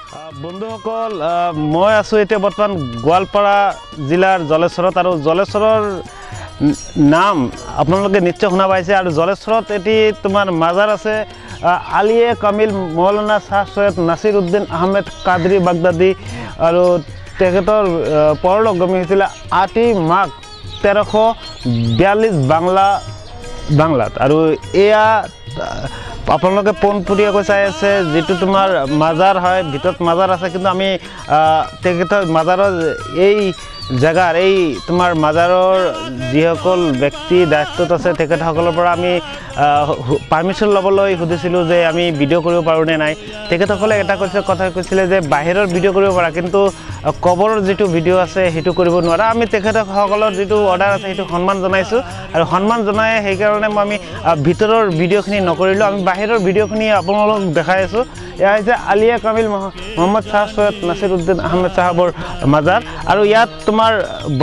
বন্ধুসকল মই আছোঁ এতিয়া বৰ্তমান গোৱালপাৰা জিলাৰ জলেশ্বৰত আৰু জলেশ্বৰৰ নাম আপোনালোকে নিশ্চয় শুনা পাইছে আৰু জলেশ্বৰত এটি তোমাৰ মাজাৰ আছে আলিয়ে কামিল মৌলানা শাহ সৈয়দ নাছিৰ উদ্দিন আহমেদ কাদৰী বাগদাদী আৰু তেখেতৰ পৰলোকগামী হৈছিলে 8 মাঘ 1342 বাংলাত আৰু এয়া আপোনালোকে পোনপটীয়াকৈ চাই আছে যেটো তোমাৰ মাজাৰ হয় ভিতৰত মাজাৰ আছে কিন্তু আমি তেখেতৰ মাজাৰৰ এই জায়গাৰ এই তোমাৰ মাজাৰৰ যিসকল ব্যক্তি দায়িত্বত আছে তেখেতসকলৰ পৰা আমি পাৰমিশন ল'বলৈ সুধিছিলোঁ যে আমি ভিডিঅ' কৰিব পাৰোঁ নে নাই তেখেতসকলে এটা কথা কৈছিলে যে বাহিৰৰ ভিডিঅ' কৰিব পাৰা কিন্তু কবৰৰ যেটো ভিডিঅ' আছে হেতু কৰিব নোৱাৰা আমি তেখেতসকলৰ যেটো অৰ্ডাৰ আছে হেতু সন্মান জনাইছোঁ আৰু সন্মান জনাই সেই কাৰণে আমি ভিতৰৰ ভিডিঅ'খিনি নকৰিলোঁ আমি বাহিৰৰ ভিডিঅ'খিনি আপোনালোকক দেখাই আছোঁ এয়া হৈছে আলিয়া কামিল মোহাম্মদ শাহ সৈয়দ নাছিৰ উদ্দিন আহমেদ সাহাবৰ মাজাৰ আৰু ইয়াত তোমাৰ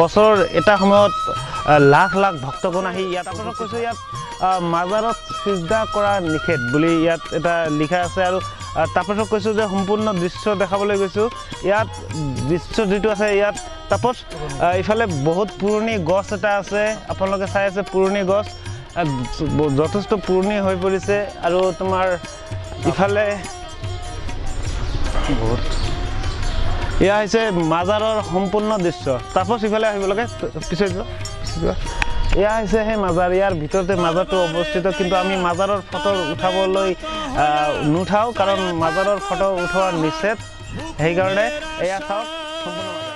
বছৰ এটা সময়ত লাখ লাখ ভক্তগণ আহি ইয়াত আপোনাক কৈছোঁ ইয়াত মাজাৰত সিজদা কৰা নিষেধ বুলি ইয়াত এটা লিখা আছে আৰু তাৰপাছত কৈছোঁ যে সম্পূৰ্ণ দৃশ্য দেখাবলৈ গৈছোঁ ইয়াত দৃশ্য যেটো আছে ইয়াত তাপছ ইফালে বহুত পুৰণি গছ এটা আছে আপোনালোকে চাই আছে পুৰণি গছ যথেষ্ট পুৰণি হৈ পৰিছে আৰু তোমাৰ ইফালে বহুত এয়া হৈছে মাজাৰৰ সম্পূৰ্ণ দৃশ্য তাপছ ইফালে আহিব লাগে পিছত এয়া হৈছে সেই মাজাৰ ইয়াৰ ভিতৰতে মাজাৰটো অৱস্থিত কিন্তু আমি মাজাৰৰ ফটো উঠাবলৈ নুঠাওঁ কাৰণ মাজাৰৰ ফটো উঠোৱা নিষেধ সেইকাৰণে এয়া চাওক সম্পূৰ্ণ